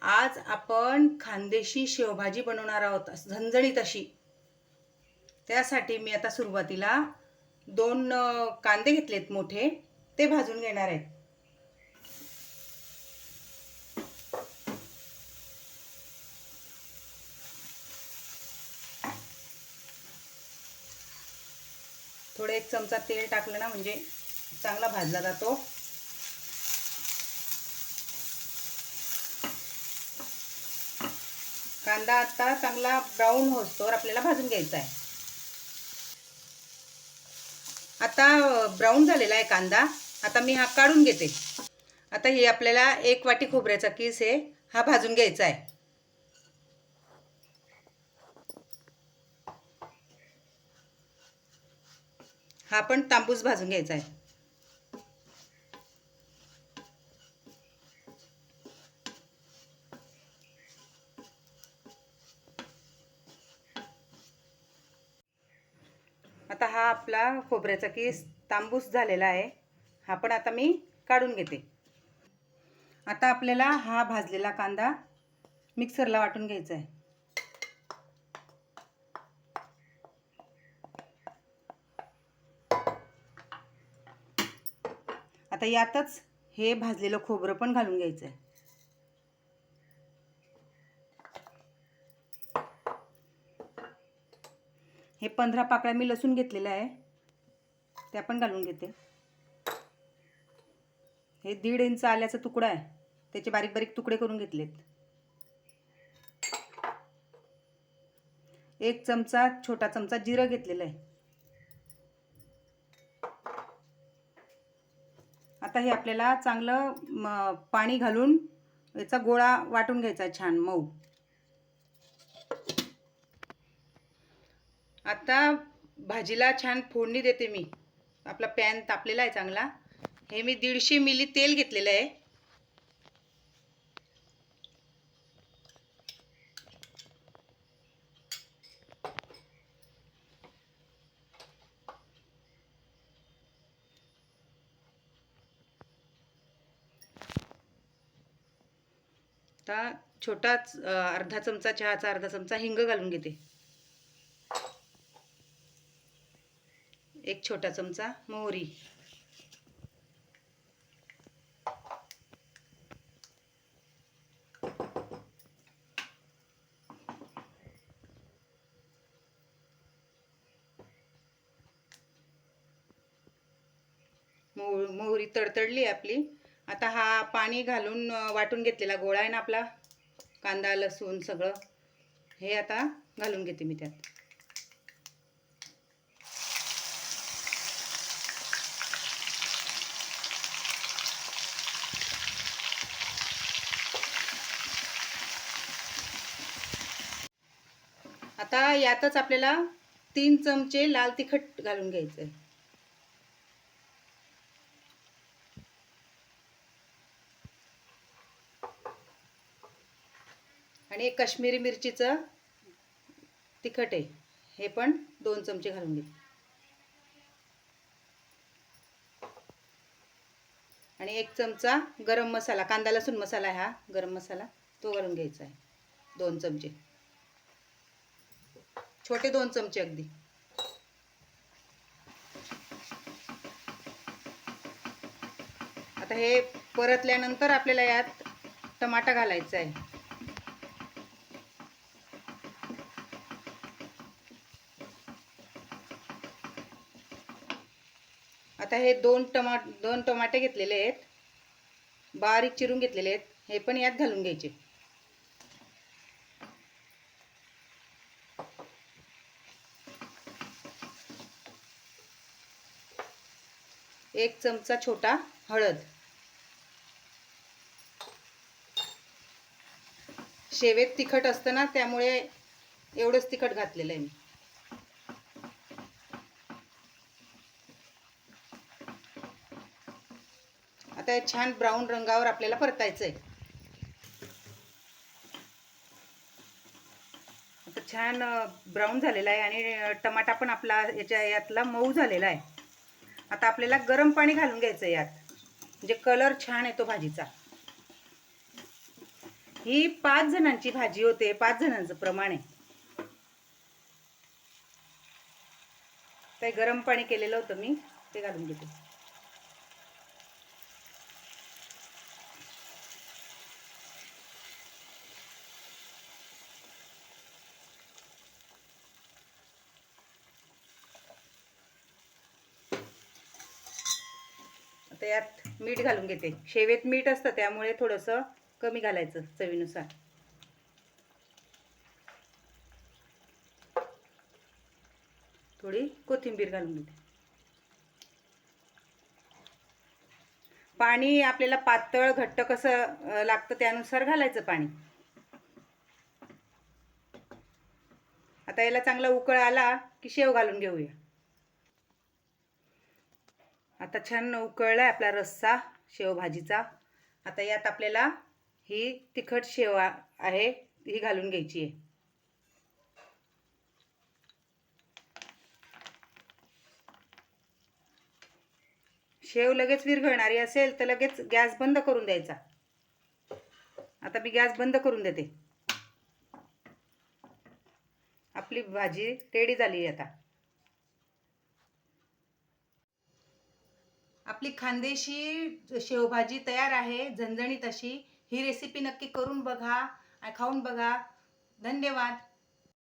आज आपण खानदेशी शेवभाजी बनवणार आहोत, झणझणीत अशी। त्यासाठी मी आता सुरुवातीला 2 कांदे घेतलेत मोठे, ते भाजून घेणार आहेत। थोडे 1 चमचा तेल टाकलं ना म्हणजे चांगला भाजला जातो। कांदा आता चांगला ब्राऊन होतोवर आपल्याला भाजून घ्यायचा आहे। आता ब्राऊन झालेला आहे कांदा। आता मी हा काढून घेते। आता हे आपल्याला 1 वाटी खोबऱ्याचा किस आहे, हा भाजून घ्यायचा आहे। हा पण तांबूस भाजून घ्यायचा आहे। आता हा आपला खोबऱ्याचा किस तांबूस झालेला आहे, हा पण आता मी काढून घेते। आता आपल्याला हा भाजलेला कांदा मिक्सरला वाटून घ्यायचा आहे। आता यातच हे भाजलेलं खोबरं पण घालून घ्यायचं आहे। हे 15 पाकळ्या मी लसूण घेतलेला आहे, त्या पण घालून घेते। हे 1.5 इंच आल्याचा तुकडा आहे, त्याचे बारीक बारीक तुकडे करून घेतलेत। 1 चमचा छोटा चमचा जिरं घेतलेलं आहे। आता हे आपल्याला चांगलं पाणी घालून याचा गोळा वाटून घ्यायचा आहे, छान मऊ। आता भाजीला छान फोडणी देते मी। आपला पॅन तापलेला आहे चांगला। हे मी 150 मिली तेल घेतलेलं आहे। आता छोटाच अर्धा चमचा चहाचा अर्धा चमचा हिंग घालून घेते। 1 छोटा चमचा मोहरी, मोहरी तडतडली आपली। आता हा पाणी घालून वाटून घेतलेला गोळा आहे ना आपला, कांदा लसूण सगळं, हे आता घालून घेते मी त्यात। आता यातच आपल्याला 3 चमचे लाल तिखट घालून घ्यायचं आहे। आणि काश्मीरी मिरचीचं तिखट आहे, हे पण 2 चमचे घालून घे। आणि 1 चमचा गरम मसाला, कांदा लसूण मसाला आहे हा गरम मसाला, तो घालून घ्यायचा आहे। 2 चमचे, छोटे 2 चमचे अगदी। आता हे परतल्यानंतर आपल्याला यात टमाटा घालायचा आहे। आता हे 2 टमाटे घेतलेले आहेत, बारीक चिरून घेतलेले आहेत, हे पण यात घालून घ्यायचे। 1 चमचा छोटा हळद, शेवेत तिखट असतं ना त्यामुळे एवढंच तिखट घातलेलं आहे मी। आता छान ब्राऊन रंगावर आपल्याला परतायचं आहे। आता छान ब्राऊन झालेला आहे आणि टमाटा पण आपला यातला मऊ झालेला आहे। आता आपल्याला गरम पाणी घालून घ्यायचं यात, म्हणजे कलर छान येतो भाजीचा। ही 5 जणांची भाजी होते, 5 जणांचं प्रमाण आहे. ते गरम पाणी केलेलं होतं मी, ते घालून घेते. आता यात मीठ घालून घेते. शेवेत मीठ असतं त्यामुळे थोडंसं कमी घालायचं चवीनुसार. थोडी कोथिंबीर घालून घेते. पाणी आपल्याला पातळ घट्ट कसं लागतं त्यानुसार घालायचं पाणी. आता याला चांगला उकळ आला की शेव घालून घेऊया. आता छान उकळलाय आपला रस्सा शेवभाजीचा. आता यात आपल्याला ही तिखट शेव आहे ही घालून घ्यायची आहे. शेव लगेच विरघळणारी असेल तर लगेच गॅस बंद करून द्यायचा. आता मी गॅस बंद करून देते. आपली भाजी रेडी झाली आता. आपली खानदेशी शेवभाजी तयार आहे, झणझणीत अशी. ही रेसिपी नक्की करून बघा आणि खाऊन बघा. धन्यवाद.